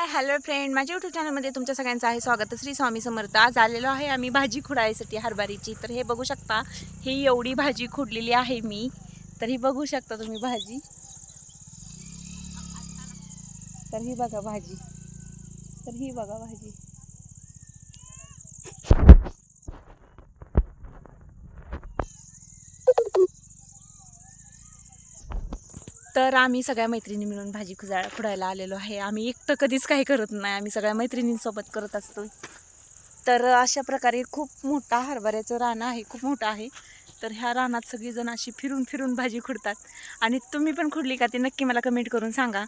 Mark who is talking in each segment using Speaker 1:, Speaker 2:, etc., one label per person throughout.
Speaker 1: Hi hello friend, माझ्या YouTube चॅनलमध्ये तुमच्या सगळ्यांचं आहे स्वागत. श्री स्वामी समर्थ. आज आलेलो आहे आम्ही भाजी खुडायसाठी हरभऱ्याची. तर हे बघू शकता, ही एवढी भाजी खुडलेली आहे मी. तर ही बघू शकता तुम्ही भाजी. तर ही बघा भाजी. तर ही बघा भाजी. तर आम्ही सगळ्या मैत्रिणी मिळून भाजी खुडायला आलेलो आहे. आम्ही एकटं कधीच काही करत नाही, आम्ही सगळ्या मैत्रिणींसोबत करत असतो. तर अशा प्रकारे खूप मोठा हरभऱ्याचं रान आहे, खूप मोठं आहे. तर ह्या रानात सगळीजण अशी फिरून फिरून भाजी खुडतात. आणि तुम्ही पण खुडली का ते नक्की मला कमेंट करून सांगा.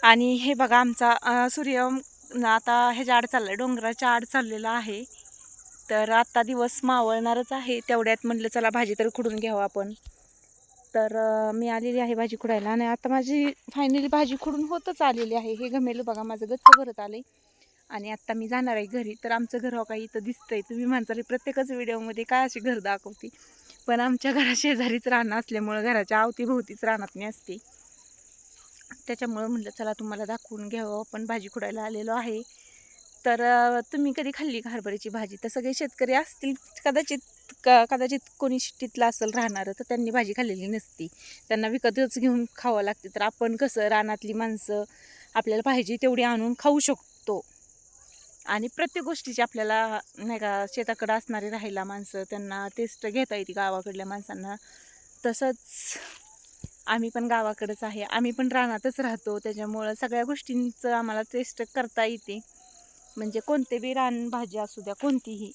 Speaker 1: आणि हे बघा आमचा सूर्य आता ह्याच्या आड चालला आहे, डोंगराच्या आड चाललेला आहे. तर आत्ता दिवस मावळणारच आहे. तेवढ्यात म्हटलं चला भाजी तर खुडून घ्यावं आपण. तर मी आलेली आहे भाजी खुडायला. आणि आता माझी फायनली भाजी खुडून होतच आलेली आहे. हे गमेलं बघा माझं गच्च भरत आलं आहे. आणि आत्ता मी जाणार आहे घरी. तर आमचं घर हो काही इथं दिसतंय. तुम्ही म्हणताल प्रत्येकच व्हिडिओमध्ये काय अशी घर दाखवते, पण आमच्या घरा शेजारीच रानं असल्यामुळं घराच्या अवतीभोवतीच रानात मी असते. त्याच्यामुळं म्हटलं चला तुम्हाला दाखवून घ्यावं, आपण भाजी खुडायला आलेलो आहे. तर तुम्ही कधी खाल्ली का हरभऱ्याची भाजी? तर सगळे शेतकरी असतील कदाचित कोणी शिट्टीतला असेल राहणारं, तर त्यांनी भाजी खाल्लेली नसती, त्यांना विकतच घेऊन खावं लागते. तर आपण कसं रानातली माणसं आपल्याला पाहिजे तेवढी आणून खाऊ शकतो. आणि प्रत्येक गोष्टीची आपल्याला नाही का, शेताकडं असणारे राहिला माणसं त्यांना टेस्ट घेता येते गावाकडल्या माणसांना. तसंच आम्ही पण गावाकडंच आहे, आम्ही पण रानातच राहतो. त्याच्यामुळं सगळ्या गोष्टींचं आम्हाला टेस्ट करता येते. म्हणजे कोणते बी रानभाजी असू द्या, कोणतीही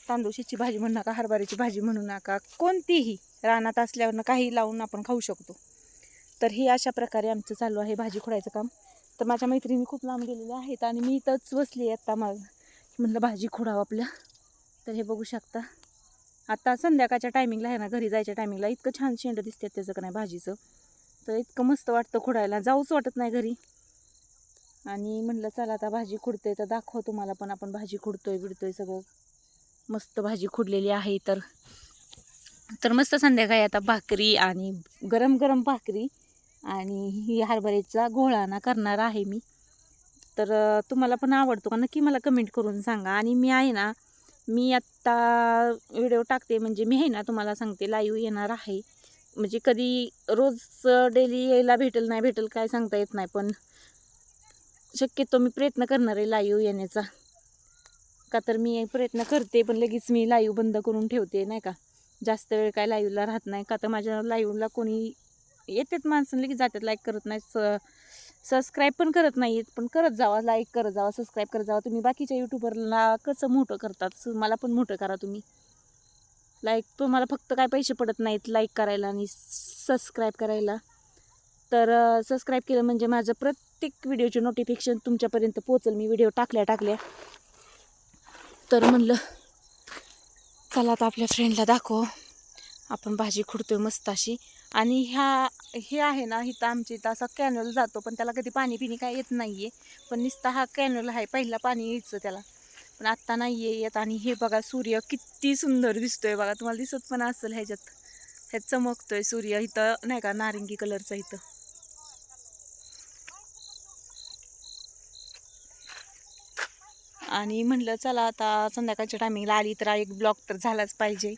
Speaker 1: तांदूळशीची भाजी म्हणू नका, हरभऱ्याची भाजी म्हणू नका, कोणतीही रानात असल्यावरनं काही लावून आपण खाऊ शकतो. तर ही अशा प्रकारे आमचं चालू आहे भाजी खुडायचं काम. तर माझ्या मैत्रिणी खूप लांब गेलेल्या आहेत आणि मी इथंच बसली आहे. आता म्हटलं भाजी खुडावं आपल्या. तर हे बघू शकता, आता संध्याकाळच्या टायमिंगला आहे ना, घरी जायच्या टायमिंगला इतकं छान शेंड दिसतात त्याचं का नाही भाजीचं. तर इतकं मस्त वाटतं खुडायला, जाऊच वाटत नाही घरी. आणि म्हटलं चला आता भाजी खुडते तर दाखव तुम्हाला पण, आपण भाजी खुडतोय बिडतोय सगळं. मस्त भाजी खुडलेली आहे. तर मस्त संध्याकाळी आता भाकरी आणि गरम गरम भाकरी आणि ही हरभऱ्याचा घोळाना करणार आहे मी. तर तुम्हाला पण आवडतो का नक्की मला कमेंट करून सांगा. आणि मी आहे ना, मी आत्ता व्हिडिओ टाकते म्हणजे मी आहे ना, तुम्हाला सांगते लाईव्ह येणार आहे. म्हणजे कधी रोज डेली यायला भेटेल नाही भेटेल काय सांगता येत नाही, पण शक्यतो मी प्रयत्न करणार आहे लाईव्ह येण्याचा. का तर मी प्रयत्न करते पण लगेच मी लाईव्ह बंद करून ठेवते नाही का, जास्त वेळ काय लाईव्हला राहत नाही. का तर माझ्या लाईव्हला कोणी येतात माणसं लगेच जातात, लाईक करत नाही, सबस्क्राईब पण करत नाहीत. पण करत जावा, लाईक करत जावा, सबस्क्राईब करत जावा. तुम्ही बाकीच्या यूट्यूबरला कसं मोठं करतात तसं मला पण मोठं करा तुम्ही. लाईक तुम्हाला फक्त काय पैसे पडत नाहीत लाईक करायला आणि सबस्क्राईब करायला. तर सबस्क्राईब केलं म्हणजे माझं प्रत्येक व्हिडिओचे नोटिफिकेशन तुमच्यापर्यंत पोचेल, मी व्हिडिओ टाकल्या. तर म्हणलं चला आता आपल्या फ्रेंडला दाखव, आपण भाजी खुडतोय मस्त अशी. आणि हे आहे ना, इथं आमच्या इथं असा कॅनल जातो, पण त्याला कधी पाणी पिणी काय येत नाही आहे. पण नुसता हा कॅनल आहे, पहिला पाणी यायचं त्याला, पण आत्ता नाही येत. आणि हे बघा सूर्य किती सुंदर दिसतोय बघा, तुम्हाला दिसत पण असेल ह्यात चमकतोय सूर्य इथं नाही का, नारिंगी कलरचा इथं. आणि म्हटलं चला आता संध्याकाळच्या टायमिंगला आली तर एक ब्लॉग तर झालाच पाहिजे,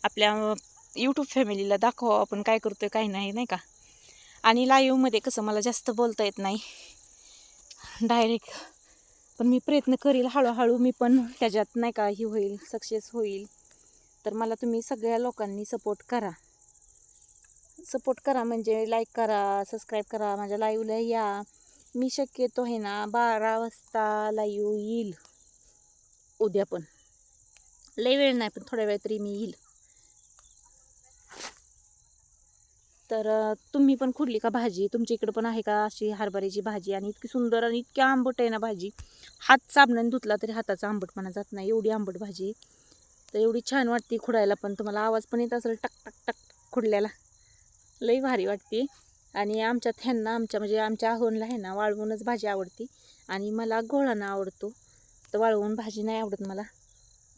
Speaker 1: आपल्या यूट्यूब फॅमिलीला दाखवा आपण काय करतोय काय नाही नाही का. आणि लाईव्हमध्ये कसं मला जास्त बोलता येत नाही डायरेक्ट, पण मी प्रयत्न करेल हळूहळू मी पण त्याच्यात नाही का, ही होईल, सक्सेस होईल. तर मला तुम्ही सगळ्या लोकांनी सपोर्ट करा म्हणजे लाईक करा, सबस्क्राईब करा, माझ्या लाईव्हला या. मी शक्यतो आहे ना 12 वाजता लाईव्ह येईल उद्या, पण लई वेळ नाही पण थोड्या वेळ तरी मी येईल. तर तुम्ही पण खुडली का भाजी? तुमच्या इकडं पण आहे का अशी हरभऱ्याची भाजी? आणि इतकी सुंदर आणि इतकी आंबट आहे ना भाजी, हात साबणाने धुतला तरी हाताचा आंबटपणा जात नाही, एवढी आंबट भाजी. तर एवढी छान वाटते खुडायला पण, तुम्हाला आवाज पण येत असेल टक टक टक खुडल्याला, लई भारी वाटते. आणि आमच्यात ह्यांना म्हणजे आमच्या आहोनला आहे ना वाळवूनच भाजी आवडते आणि मला घोळाना आवडतो. तर वाळवून भाजी नाही आवडत मला.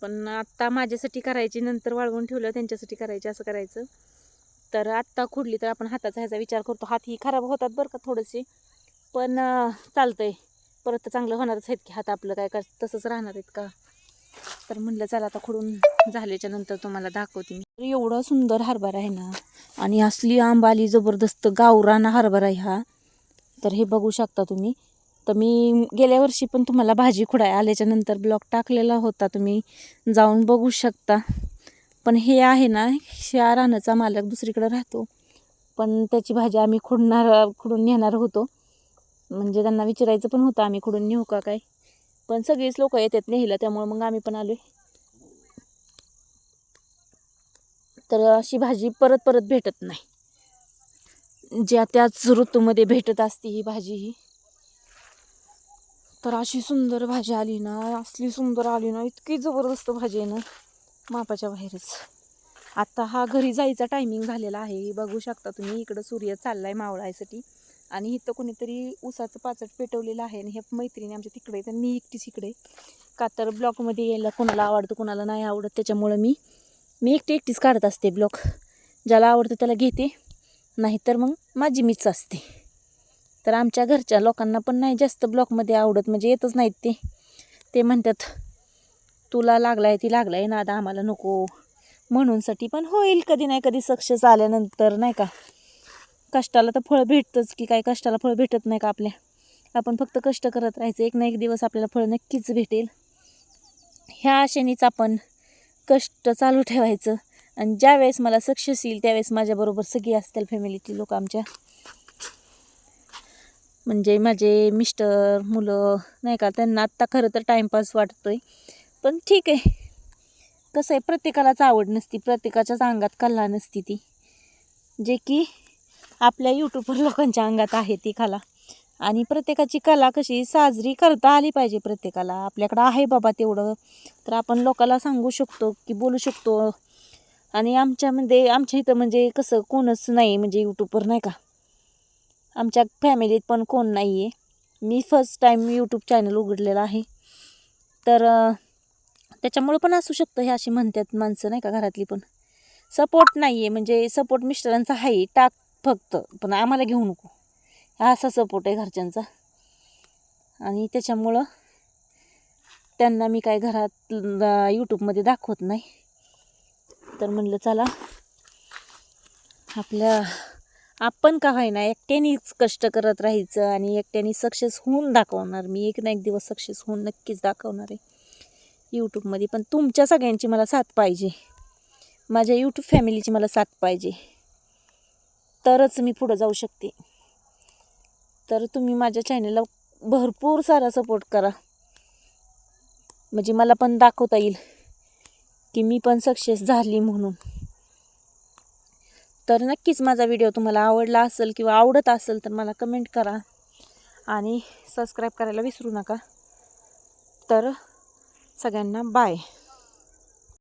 Speaker 1: पण आत्ता माझ्यासाठी करायची, नंतर वाळवून ठेवलं त्यांच्यासाठी करायची, असं करायचं. तर आत्ता खुडली तर आपण हाताचा ह्याचा विचार करतो, हात ही खराब होतात बरं का थोडेसे, पण चालतंय. परत तर चांगलं होणारच आहेत की, हात आपलं काय तसंच राहणार आहेत का. तर म्हणलं चला आता खुडून झाल्याच्या नंतर तुम्हाला दाखवते मी. एवढा सुंदर हरभरा आहे ना, आणि असली आंब आली जबरदस्त गावरान हरभरा आहे हा. तर हे बघू शकता तुम्ही. तर मी गेल्या वर्षी पण तुम्हाला भाजी खुडाय आल्याच्या नंतर ब्लॉग टाकलेला होता, तुम्ही जाऊन बघू शकता. पण हे आहे ना, ह्या रानाचा मालक दुसरीकडे राहतो, पण त्याची भाजी आम्ही खुडून नेणार होतो. म्हणजे त्यांना विचारायचं पण होतं आम्ही खुडून नेऊ का काय, पण सगळीच लोक येतात नेहिला, त्यामुळे मग आम्ही पण आलोय. तर अशी भाजी परत परत भेटत नाही, ज्या त्याच ऋतूमध्ये भेटत असते ही भाजी ही. तर अशी सुंदर भाजी आली ना, असली सुंदर आली ना, इतकी जबरदस्त भाजी आहे ना, मापाच्या बाहेरच. आता हा घरी जायचा टायमिंग झालेला आहे, बघू शकता तुम्ही. इकडं सूर्य चाललाय मावळायसाठी, आणि इथं कोणीतरी ऊसाचं पाचट पेटवलेलं आहे, आणि हे मैत्रिणी आमच्या तिकडे तर मी एकटीच इकडे. का तर ब्लॉकमध्ये यायला कोणाला आवडतं कोणाला नाही आवडत, त्याच्यामुळं मी एकटीच काढत असते ब्लॉग. ज्याला आवडतं त्याला घेते, नाहीतर मग माझी मीच असते. तर आमच्या घरच्या लोकांना पण नाही जास्त ब्लॉकमध्ये आवडत, म्हणजे येतच नाहीत ते म्हणतात तुला लागलाय ती लागलाय नाद, आम्हाला नको म्हणूनसाठी. पण होईल कधी नाही कधी सक्सेस आल्यानंतर, नाही का. कष्टाला तर फळ भेटतंच की, काय कष्टाला फळ भेटत नाही का आपल्या. आपण फक्त कष्ट करत राहायचं, एक ना एक दिवस आपल्याला फळ नक्कीच भेटेल. ह्या आशेनेच आपण कष्ट चालू ठेवायचं, आणि ज्यावेळेस मला सक्सेस येईल त्यावेळेस माझ्याबरोबर सगळी असतील फॅमिलीतली लोक आमच्या, म्हणजे माझे मिस्टर, मुलं, नाही का. त्यांना आत्ता खरं तर टाईमपास वाटतोय, पण ठीक आहे. कसं आहे, प्रत्येकालाच आवड नसती, प्रत्येकाच्याच अंगात कला नसती ती, जे की आपल्या यूट्यूबर लोकांच्या अंगात आहे ती कला. आणि प्रत्येकाची कला कशी साजरी करता आली पाहिजे प्रत्येकाला. आपल्याकडं आहे बाबा तेवढं, तर आपण लोकांना सांगू शकतो की, बोलू शकतो. आणि आमच्या इथं म्हणजे कसं कोणच नाही, म्हणजे यूट्यूबर, नाही का. आमच्या फॅमिलीत पण कोण नाही आहे. मी फर्स्ट टाईम यूट्यूब चॅनल उघडलेलं आहे, तर त्याच्यामुळं पण असू शकतं हे अशी म्हणतात माणसं, नाही का, घरातली. पण सपोर्ट नाही आहे, म्हणजे सपोर्ट मिस्टरांचा आहे, टाक फक्त, पण आम्हाला घेऊ नको, असा सपोर्ट आहे घरच्यांचा. आणि त्याच्यामुळं त्यांना मी काय घरात यूट्यूबमध्ये दाखवत नाही. तर म्हणलं चला आपण का होईना एकट्यानेच कष्ट करत राहायचं, आणि एकट्याने सक्सेस होऊन दाखवणार. मी एक ना एक दिवस सक्सेस होऊन नक्कीच दाखवणार आहे यूट्यूबमध्ये. पण तुमच्या सगळ्यांची मला साथ पाहिजे, माझ्या यूट्यूब फॅमिलीची मला साथ पाहिजे, तरच मी पुढं जाऊ शकते. तर तुम्ही माझ्या चॅनलला भरपूर सारा सपोर्ट करा, म्हणजे मला पण दाखवता येईल की मी पण सक्सेस झाली म्हणून. तर नक्कीच माझा व्हिडिओ तुम्हाला आवडला असेल किंवा आवडत असेल तर मला कमेंट करा, आणि सबस्क्राईब करायला विसरू नका. तर सगळ्यांना बाय.